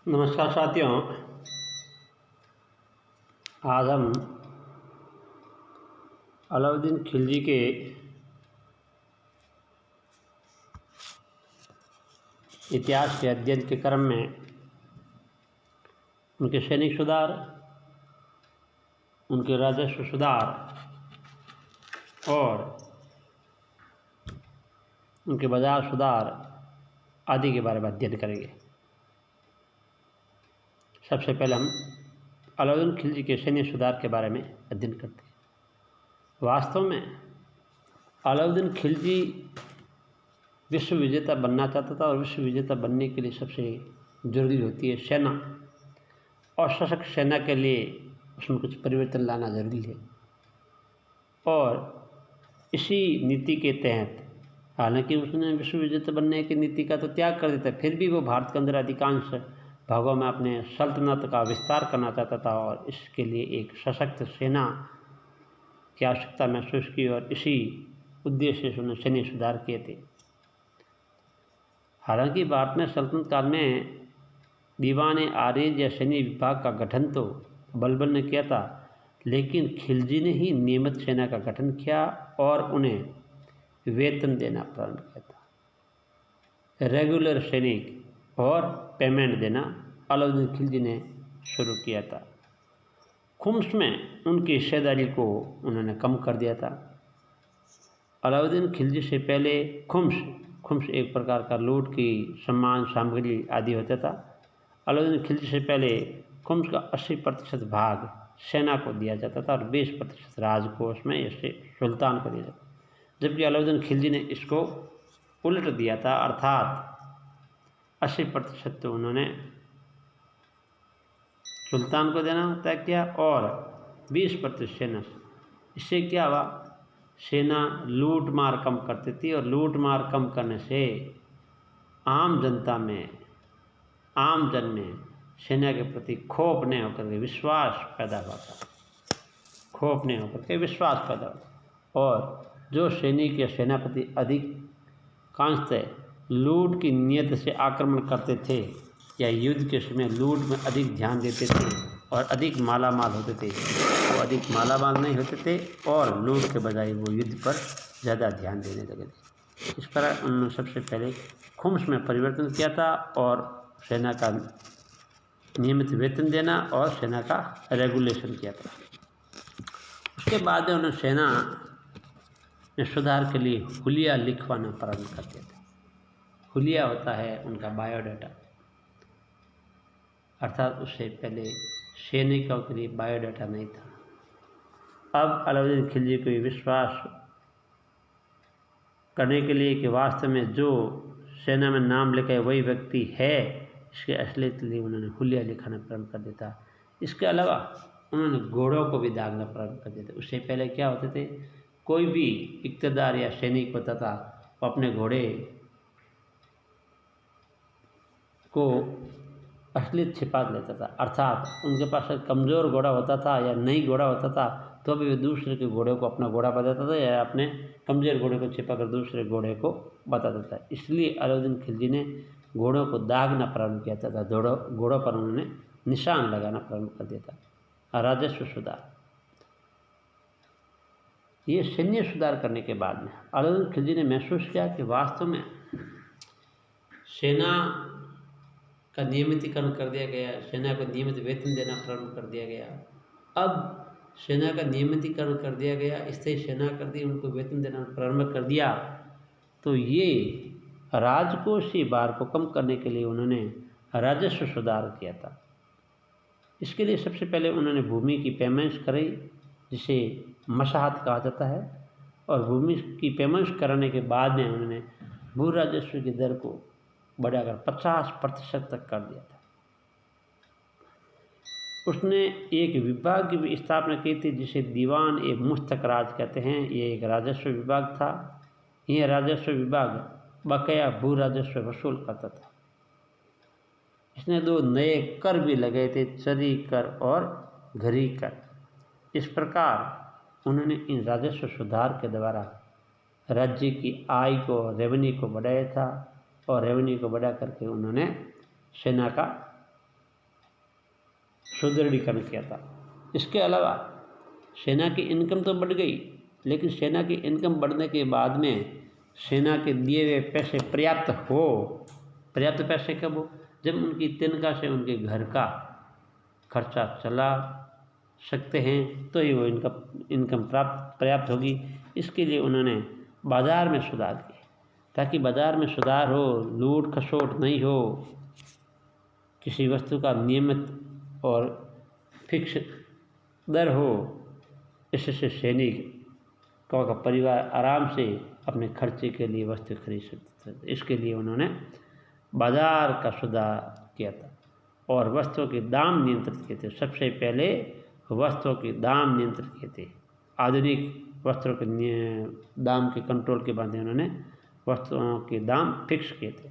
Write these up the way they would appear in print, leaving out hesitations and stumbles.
नमस्कार साथियों, आज हम अलाउद्दीन खिलजी के इतिहास के अध्ययन के क्रम में उनके सैनिक सुधार, उनके राजस्व सुधार और उनके बाजार सुधार आदि के बारे में अध्ययन करेंगे। सबसे पहले हम अलाउद्दीन खिलजी के सैन्य सुधार के बारे में अध्ययन करते हैं। वास्तव में अलाउद्दीन खिलजी विश्व विजेता बनना चाहता था और विश्व विजेता बनने के लिए सबसे जरूरी होती है सेना, और सशक्त सेना के लिए उसमें कुछ परिवर्तन लाना जरूरी है। और इसी नीति के तहत, हालांकि उसने विश्व विजेता बनने की नीति का तो त्याग कर देता, फिर भी वो भारत के अंदर अधिकांश भागों में अपने सल्तनत का विस्तार करना चाहता था और इसके लिए एक सशक्त सेना की आवश्यकता महसूस की और इसी उद्देश्य से उसने सैन्य सुधार किए थे। हालांकि भारत में सल्तनत काल में दीवान आरिज या सैन्य विभाग का गठन तो बलबन ने किया था, लेकिन खिलजी ने ही नियमित सेना का गठन किया और उन्हें वेतन देना प्रारंभ किया था। रेगुलर सैनिक और पेमेंट देना अलाउद्दीन खिलजी ने शुरू किया था। खुम्स में उनकी हिस्सेदारी को उन्होंने कम कर दिया था। अलाउद्दीन खिलजी से पहले खुम्स एक प्रकार का लूट की सामान सामग्री आदि होता था। अलाउद्दीन खिलजी से पहले खुम्स का 80% भाग सेना को दिया जाता था और 20% राजकोष में इससे सुल्तान को दिया जाता था, जबकि अलाउद्दीन खिलजी ने इसको उलट दिया था, अर्थात 80% तो उन्होंने सुल्तान को देना तय किया और 20% सेना। इससे क्या हुआ, सेना लूट मार कम करती थी और लूट मार कम करने से आम जन में सेना के प्रति खौफ नहीं होकर के विश्वास पैदा होता और जो सैनिक या सेनापति अधिकांशतः लूट की नीयत से आक्रमण करते थे या युद्ध के समय लूट में अधिक ध्यान देते थे और अधिक मालामाल होते थे, वो अधिक मालामाल नहीं होते थे और लूट के बजाय वो युद्ध पर ज़्यादा ध्यान देने लगे थे। इस तरह उन्होंने सबसे पहले खुम्स में परिवर्तन किया था और सेना का नियमित वेतन देना और सेना का रेगुलेशन किया था। उसके बाद उन्होंने सेना में सुधार के लिए हुलिया लिखवाना प्रारंभ कर दिया था। हुलिया होता है उनका बायोडाटा, अर्थात उससे पहले सैनिकों के लिए बायोडाटा नहीं था। अब अलाउद्दीन खिलजी को विश्वास करने के लिए कि वास्तव में जो सेना में नाम लिखा है वही व्यक्ति है, इसके असलियत के लिए उन्होंने हुलिया लिखाना प्रारंभ कर दिया था। इसके अलावा उन्होंने घोड़ों को भी दागना प्रारंभ कर दिया था। उससे पहले क्या होते थे, कोई भी इक़्तिदार या सैनिक होता था वो अपने घोड़े को असलियत छिपा लेता था, अर्थात उनके पास कमज़ोर घोड़ा होता था या नई घोड़ा होता था तो भी वे दूसरे के घोड़े को अपना घोड़ा बताता था या अपने कमज़ोर घोड़े को छिपा कर दूसरे घोड़े को बताता था। इसलिए अलाउद्दीन खिलजी ने घोड़ों को दागना प्रारंभ किया था, घोड़ों पर उन्होंने निशान लगाना प्रारंभ कर दिया था। राजस्व सुधार, ये सैन्य सुधार करने के बाद में अलाउद्दीन खिलजी ने महसूस किया कि वास्तव में सेना का नियमितीकरण कर दिया गया, सेना को नियमित वेतन देना प्रारंभ कर दिया गया। अब सेना का नियमितीकरण कर दिया गया, स्थायी सेना कर दी, उनको वेतन देना प्रारंभ कर दिया, तो ये राजकोषीय भार को कम करने के लिए उन्होंने राजस्व सुधार किया था। इसके लिए सबसे पहले उन्होंने भूमि की पेमेंट्स कराई, जिसे मशाहत कहा जाता है, और भूमि की पेमेंट्स कराने के बाद में उन्होंने भू राजस्व की दर को बढ़ाकर 50% तक कर दिया था। उसने एक विभाग की भी स्थापना की थी जिसे दीवान ए मुस्तखराज कहते हैं। ये एक राजस्व विभाग था। यह राजस्व विभाग बकाया भू राजस्व वसूल करता था। इसने 2 नए कर भी लगाए थे, चरी कर और घरी कर। इस प्रकार उन्होंने इन राजस्व सुधार के द्वारा राज्य की आय को, रेवेन्यू को बढ़ाया था और रेवेन्यू को बढ़ा करके उन्होंने सेना का सुदृढ़ीकरण किया था। इसके अलावा सेना की इनकम तो बढ़ गई, लेकिन सेना की इनकम बढ़ने के बाद में सेना के दिए हुए पैसे पर्याप्त पैसे कब हो? जब उनकी तनख्वाह से उनके घर का खर्चा चला सकते हैं, तो ही वो इनकम पर्याप्त होगी। इसके लिए उन्होंने बाज़ार में सुधार किए, ताकि बाज़ार में सुधार हो, लूट खसोट नहीं हो, किसी वस्तु का नियमित और फिक्स दर हो। इससे सैनिक का परिवार आराम से अपने खर्चे के लिए वस्तु खरीद सकते थे। इसके लिए उन्होंने बाज़ार का सुधार किया था और वस्तुओं के दाम नियंत्रित किए थे। सबसे पहले वस्तुओं के दाम नियंत्रित किए थे। आधुनिक वस्त्रों के दाम के कंट्रोल के बाद उन्होंने वस्तुओं के दाम फिक्स किए थे।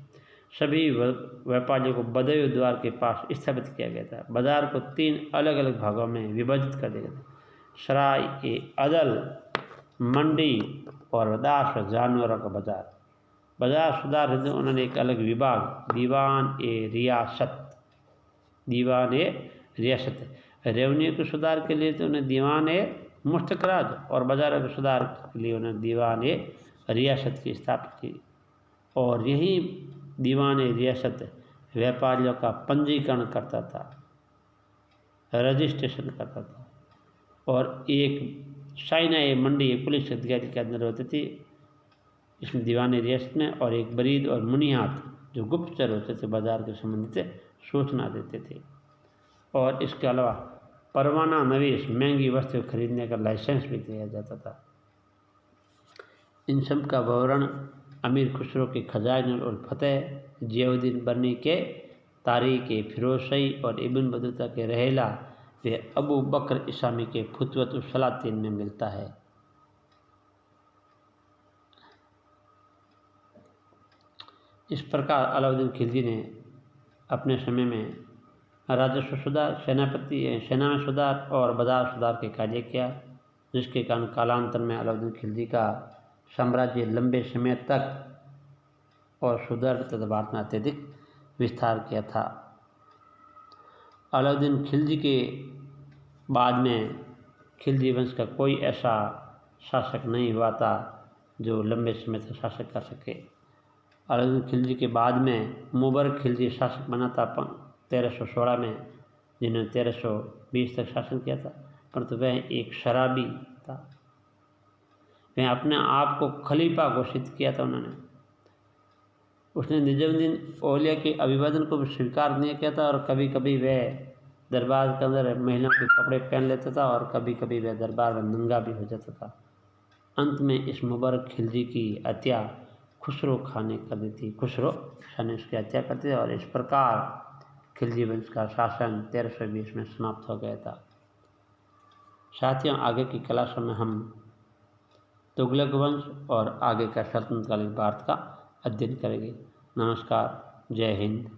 सभी व्यापारियों को बदायूं द्वार के पास स्थापित किया गया था। बाज़ार को 3 अलग अलग भागों में विभाजित कर दिया गया था: सराय ए अदल, मंडी और दास व जानवरों का बाज़ार। बाज़ार सुधार हेतु उन्होंने एक अलग विभाग दीवान ए रियासत रेवन्यू के सुधार के लिए तो उन्हें दीवान ए मुस्तकराज और बाज़ारों के सुधार के लिए उन्हें दीवान ए रियासत की स्थापना की। और यही दीवान ए रियासत व्यापारियों का पंजीकरण करता था, रजिस्ट्रेशन करता था, और एक साइना ए मंडी एक पुलिस अधिकारी के अंदर होती थी इसमें दीवान ए रियासत में, और एक बरीद और मुनियात जो गुप्तचर होते थे बाज़ार के संबंधित सूचना देते थे। और इसके अलावा परवाना नवीस महंगी वस्तु खरीदने का लाइसेंस भी दिया जाता था। इन सब का विवरण अमीर खुसरो के खजाइनुल उल फतेह, जियाउद्दीन बर्नी के तारीख ए फिरोज़शाही और इब्न बतूता के रहेला व अबू बकर इसामी के फुतवत सलातीन में मिलता है। इस प्रकार अलाउद्दीन खिलजी ने अपने समय में राजस्व सुधार, सेना में सुधार और बाजार सुधार के कार्य किया, जिसके कारण कालांतर में अलाउद्दीन खिलजी का साम्राज्य लंबे समय तक और सुदृढ़ तथा भारत में अत्यधिक विस्तार किया था। अलाउद्दीन खिलजी के बाद में खिलजी वंश का कोई ऐसा शासक नहीं हुआ था जो लंबे समय तक शासक कर सके। अलाउद्दीन खिलजी के बाद में मुबारक खिलजी शासक बना था 1316 में, जिन्होंने 1320 तक शासन किया था, परंतु वह एक शराबी था। वह अपने आप को खलीफा घोषित किया था उसने निजामुद्दीन औलिया के अभिवादन को भी स्वीकार नहीं किया था, और कभी कभी वह दरबार के अंदर महिलाओं के कपड़े पहन लेता था और कभी कभी वह दरबार में नंगा भी हो जाता था। अंत में इस मुबारक खिलजी की हत्या खुसरो खां ने कर दी थी। खुसरो शाह ने उसकी हत्या कर दी और इस प्रकार खिलजी वंश का शासन 1320 में समाप्त हो गया था। साथियों, आगे की क्लासों में हम तुगलक वंश और आगे का सल्तनत कालीन भारत का अध्ययन करेंगे। नमस्कार, जय हिंद।